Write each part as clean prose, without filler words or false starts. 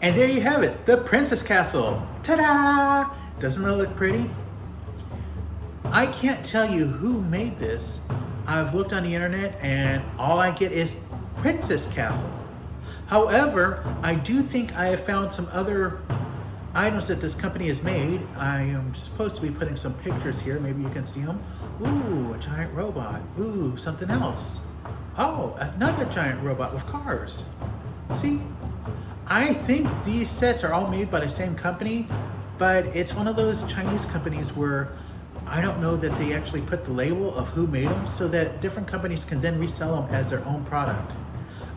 And there you have it, the Princess Castle. Ta-da! Doesn't it look pretty? I can't tell you who made this. I've looked on the internet and all I get is Princess Castle. However, I do think I have found some other items that this company has made. I am supposed to be putting some pictures here. Maybe you can see them. Ooh, a giant robot. Ooh, something else. Oh, another giant robot with cars. See? I think these sets are all made by the same company, but it's one of those Chinese companies where I don't know that they actually put the label of who made them so that different companies can then resell them as their own product.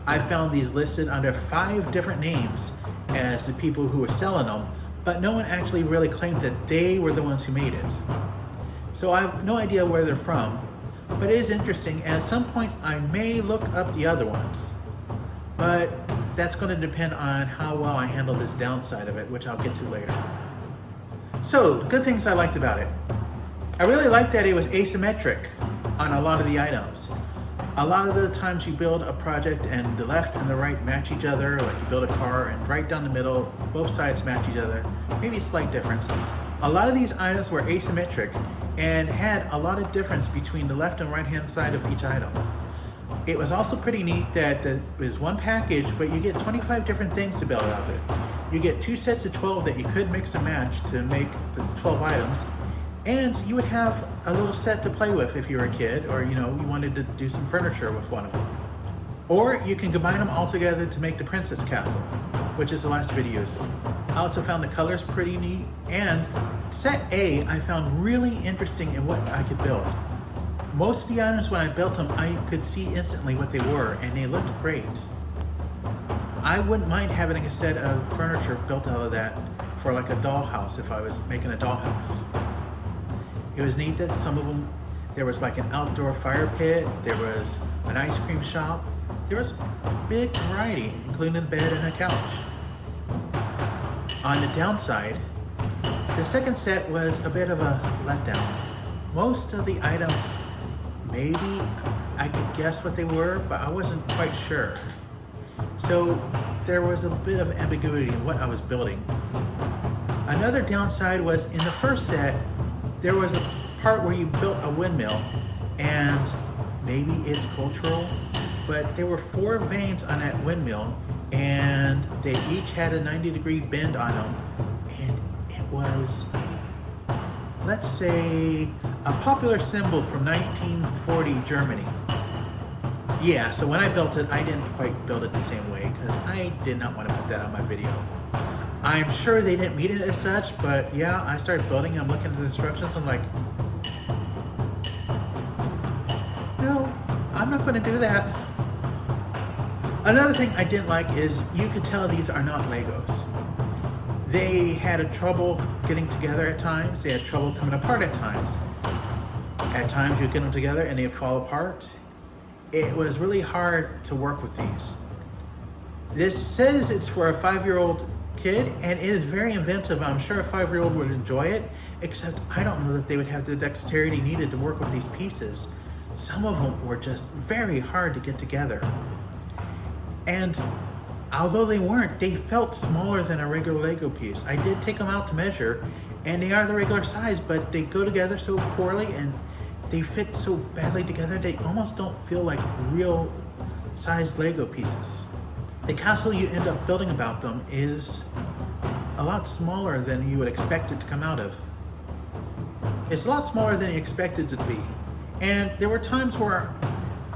I found these listed under 5 different names as the people who were selling them, but no one actually really claimed that they were the ones who made it. So I have no idea where they're from, but it is interesting, and at some point I may look up the other ones. But that's going to depend on how well I handle this downside of it, which I'll get to later. So, good things I liked about it. I really liked that it was asymmetric on a lot of the items. A lot of the times you build a project and the left and the right match each other, like you build a car and right down the middle, both sides match each other, maybe a slight difference. A lot of these items were asymmetric and had a lot of difference between the left and right hand side of each item. It was also pretty neat that there is one package, but you get 25 different things to build out of it. You get 2 sets of 12 that you could mix and match to make the 12 items. And you would have a little set to play with if you were a kid, or you wanted to do some furniture with one of them. Or you can combine them all together to make the Princess Castle, which is the last video. So I also found the colors pretty neat, and set A I found really interesting in what I could build. Most of the items when I built them, I could see instantly what they were, and they looked great. I wouldn't mind having a set of furniture built out of that for like a dollhouse if I was making a dollhouse. It was neat that some of them, there was like an outdoor fire pit, there was an ice cream shop, there was a big variety, including a bed and a couch. On the downside, the second set was a bit of a letdown. Most of the items, maybe I could guess what they were, but I wasn't quite sure. So there was a bit of ambiguity in what I was building. Another downside was in the first set, there was a part where you built a windmill, and maybe it's cultural, but there were 4 vanes on that windmill, and they each had a 90-degree bend on them, and it was, let's say, a popular symbol from 1940 Germany. Yeah, so when I built it, I didn't quite build it the same way because I did not want to put that on my video. I'm sure they didn't mean it as such, but yeah, I started building, I'm looking at the instructions, I'm like, no, I'm not going to do that. Another thing I didn't like is you could tell these are not Legos. They had a trouble getting together at times, they had trouble coming apart at times. At times you'd get them together and they'd fall apart. It was really hard to work with these. This says it's for a 5-year-old kid, and it is very inventive. I'm sure a 5-year-old would enjoy it, except I don't know that they would have the dexterity needed to work with these pieces. Some of them were just very hard to get together. And although they weren't, they felt smaller than a regular Lego piece. I did take them out to measure, and they are the regular size, but they go together so poorly and they fit so badly together, they almost don't feel like real sized Lego pieces. The castle you end up building about them is a lot smaller than you would expect it to come out of. It's a lot smaller than you expected it to be. And there were times where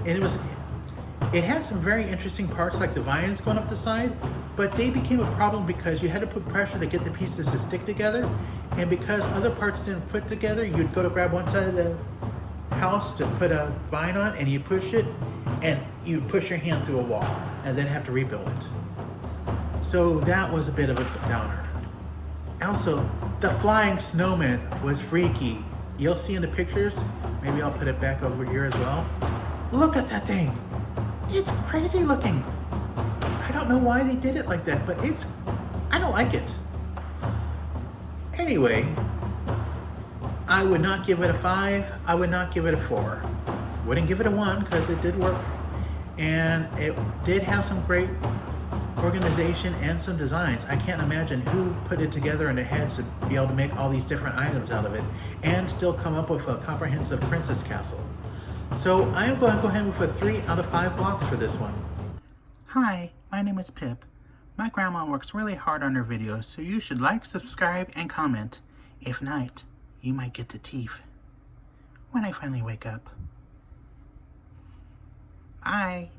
it had some very interesting parts like the vines going up the side, but they became a problem because you had to put pressure to get the pieces to stick together, and because other parts didn't fit together, you'd go to grab one side of the house to put a vine on and you push it and you push your hand through a wall and then have to rebuild it. So that was a bit of a downer. Also, the flying snowman was freaky. You'll see in the pictures, maybe I'll put it back over here as well. Look at that thing. It's crazy looking. I don't know why they did it like that, but I don't like it. Anyway, I would not give it a 5. I would not give it a 4. Wouldn't give it a 1 because it did work. And it did have some great organization and some designs. I can't imagine who put it together in their heads to be able to make all these different items out of it and still come up with a comprehensive princess castle. So I'm going to go ahead with a 3 out of 5 blocks for this one. Hi, my name is Pip. My grandma works really hard on her videos, so you should like, subscribe, and comment. If not, you might get the teeth when I finally wake up. Bye.